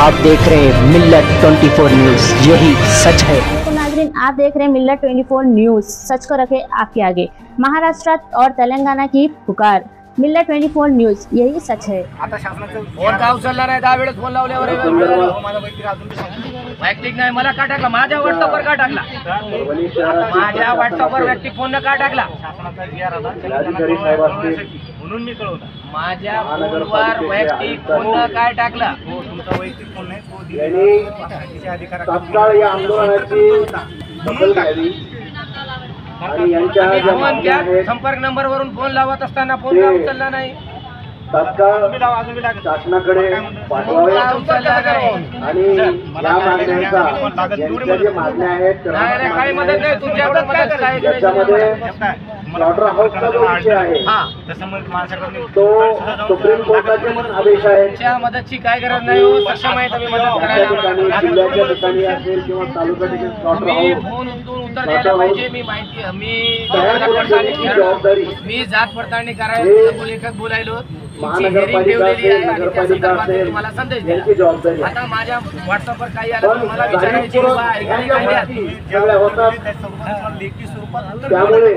आप देख रहे हैं मिल्लत 24 न्यूज़, यही सच है। तो नाज़रीन, आप देख रहे हैं मिल्लत 24 न्यूज़, सच को रखे आपके आगे। महाराष्ट्र और तेलंगाना की पुकार, मिल्लत 24 न्यूज़, यही सच है। आता शासनाचं फोन का उचलला नाही, 10 वेळेस फोन लावल्यावर माझा वैयक्तिक अजून वैयक्तिक नाही, मला का टाकला? माझ्या व्हॉट्सअपवर का टाकला? माझ्या व्हॉट्सअपवर वैयक्तिक फोन का टाकला? शासनाचा जीआर आला म्हणून मी कळवलं. माझ्या फोनवर वैयक्तिक फोन काय टाकला? तुमचा वैयक्तिक फोन नाही, तो दिलेला तात्काळ या आंदोलनाची दखल घ्यावी आणि यांच्या संपर्क नंबर वरून फोन लावत असताना फोन का उचलला नाही? तात्काळ शासनाकडे पाठवावे आणि या मागण्यांचा ज्यांच्या ज्या मागण्या आहेत काही मदत नाही, तुमच्याकडे मदत काय? त्याच्यामध्ये स्लॉटर हाऊसचा जो विषय आहे तो सुप्रीम कोर्टाचे पण आदेश आहे. त्या मदतची काय गरज नाही हो, सक्षम आहे तुम्ही मदत करायला. जिल्ह्याच्या ठिकाणी असेल किंवा तालुका ठिकाणी स्लॉटर मी हाऊस फोन उचलून उत्तर द्यायला पाहिजे. मी माहिती मी जात पडताळणी करायला लेखक बोलायलो, तुमची हेरिंग ठेवलेली आहे आणि त्या संदर्भात तुम्हाला संदेश दिला. आता माझ्या व्हॉट्सअपवर काही आलं तुम्हाला विचारायची लेखी स्वरूपात. त्यामुळे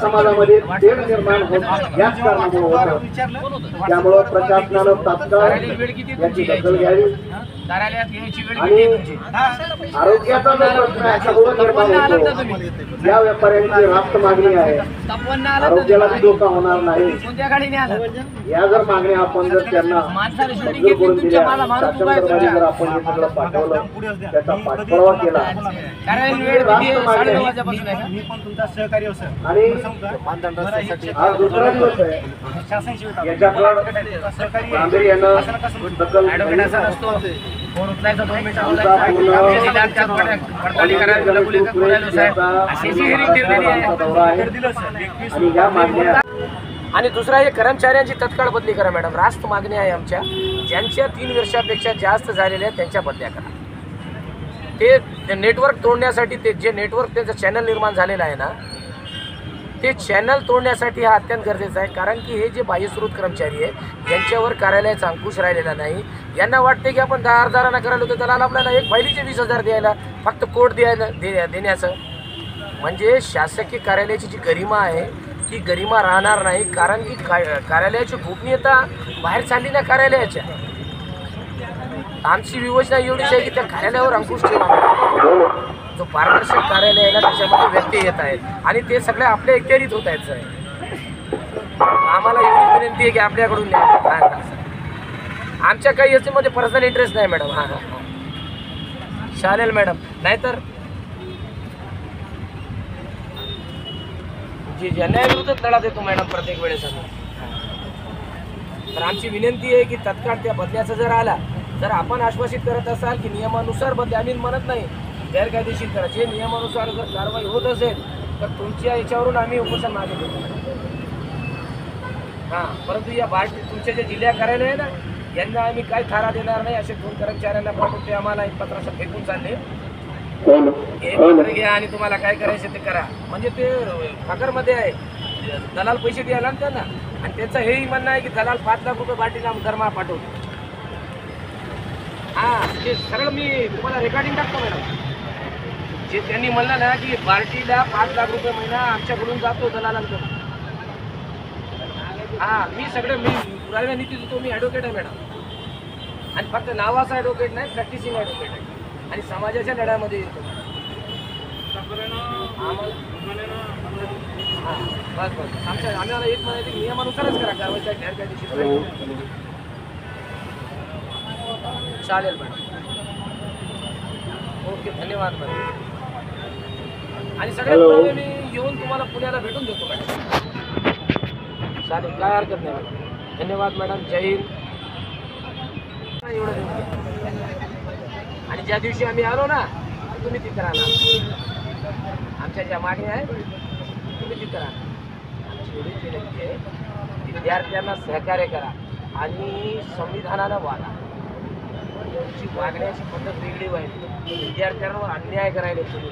समाजामध्ये तेढ निर्माण होत याच कारणामुळे होतं. त्यामुळे प्रशासनानं तात्काळ याची दखल घ्यावी आणि आरोग्याचा जो प्रश्न आहे सगळं निर्माण होतो. या व्यापाऱ्यांची रास्त मागणी आहे, आरोग्याला धोका होणार नाही. या जर मागण्या आपण जर त्यांना मंजूर करून दिल्या, शासनाकडे जर आपण हे सगळं पाठवलं, त्याचा पाठपुरावा केला सहकार्य आणि हा दुसरा दिवस आहे, याच्याकडे गांभीर्यानं दखल आणि दुसरा हे कर्मचाऱ्यांची तत्काळ बदली करा मॅडम. रास्त मागणी आहे आमच्या, ज्यांच्या 3 वर्षापेक्षा जास्त झालेल्या आहेत त्यांच्या बदल्या करा. ते नेटवर्क तोडण्यासाठी, ते जे नेटवर्क त्यांचं चॅनल निर्माण झालेलं आहे ना, ते चॅनल तोडण्यासाठी हा अत्यंत गरजेचं आहे. कारण की हे जे बाह्यस्रोत कर्मचारी आहे यांच्यावर कार्यालयाचा अंकुश राहिलेला नाही. यांना वाटते की आपण 10 हजारांना करायला होतं, त्याला आपल्याला एक फायलीचे 20,000 द्यायला, फक्त कोड देण्याचं. म्हणजे शासकीय कार्यालयाची जी गरिमा आहे ती गरिमा राहणार नाही. कारण की कार्यालयाची गोपनीयता बाहेर चालली ना कार्यालयाच्या. आमची विवेचना एवढीच आहे की त्या कार्यालयावर अंकुश ठेवा. जो पारदर्शक कार्यालय आहे ना त्याच्यामध्ये व्यक्ती येत आहेत आणि ते सगळे आपल्या इत्यादीत होत आहेत. आम्हाला एवढी विनंती आहे की आपल्याकडून न्या. आमच्या काही याच्यामध्ये पर्सनल इंटरेस्ट नाही मॅडम. हां चालेल मॅडम. नाहीतर जी न्यायाविरुद्धच लढा देतो मॅडम प्रत्येक वेळेस आम्ही. तर आमची विनंती आहे की तत्काळ त्या बदल्याचा जर आला, जर आपण आश्वासित करत असाल की नियमानुसार बदले, आम्ही म्हणत नाही गैरकायदेशीर करा, जे नियमानुसार जर कारवाई होत असेल तर तुमच्या याच्यावरून आम्ही उपोषण मागे घेतो. हां, परंतु या तुमच्या जे जिल्हा कार्यालय आहे ना यांना आम्ही काय थारा देणार नाही. असे 2 कर्मचाऱ्यांना पाठवून ते आम्हाला एक पत्राचं फेकून चालले, हे पत्र घ्या आणि तुम्हाला काय करायचं ते करा. म्हणजे ते फाकरमध्ये आहे, दलाल पैसे द्यायला ना त्यांना, आणि त्यांचं हेही म्हणणं आहे की दलाल 5 लाख रुपये बाटीला दरमा पाठवतो. हां, ते सगळं मी तुम्हाला रेकॉर्डिंग टाकतो मॅडम. जे त्यांनी म्हणलं ना की बार्टीला 5 लाख रुपये महिना आमच्याकडून जातो दलालांकडून. हां, मी सगळं मी पुराव्या नीती देतो. मी ॲडव्होकेट आहे मॅडम, आणि फक्त नावाचा ॲडव्होकेट नाही, प्रॅक्टिसिंग ॲडव्होकेट आहे आणि समाजाच्या लढ्यामध्ये येतो. हां बस बस आम्हाला एक म्हणायचं नियमानुसारच करा कारवाई, काय गैरकायदेशीर. चालेल मॅडम. ओके, धन्यवाद मॅडम. आणि सगळ्यात मी येऊन तुम्हाला पुण्याला भेटून देतो मॅडम. चालेल, काय हरकत नाही मॅडम. धन्यवाद मॅडम. जय हिंद. एवढं आणि ज्या दिवशी आम्ही आलो ना तुम्ही तिथं राहणार. आमच्या ज्या मागण्या आहेत तुम्ही तिथं राहणार. आमची एवढीच विनंती आहे, विद्यार्थ्यांना सहकार्य करा आणि संविधानाला वागा. तुमची वागण्याची पद्धत वेगळी व्हायची, विद्यार्थ्यांवर अन्याय करायला तुम्ही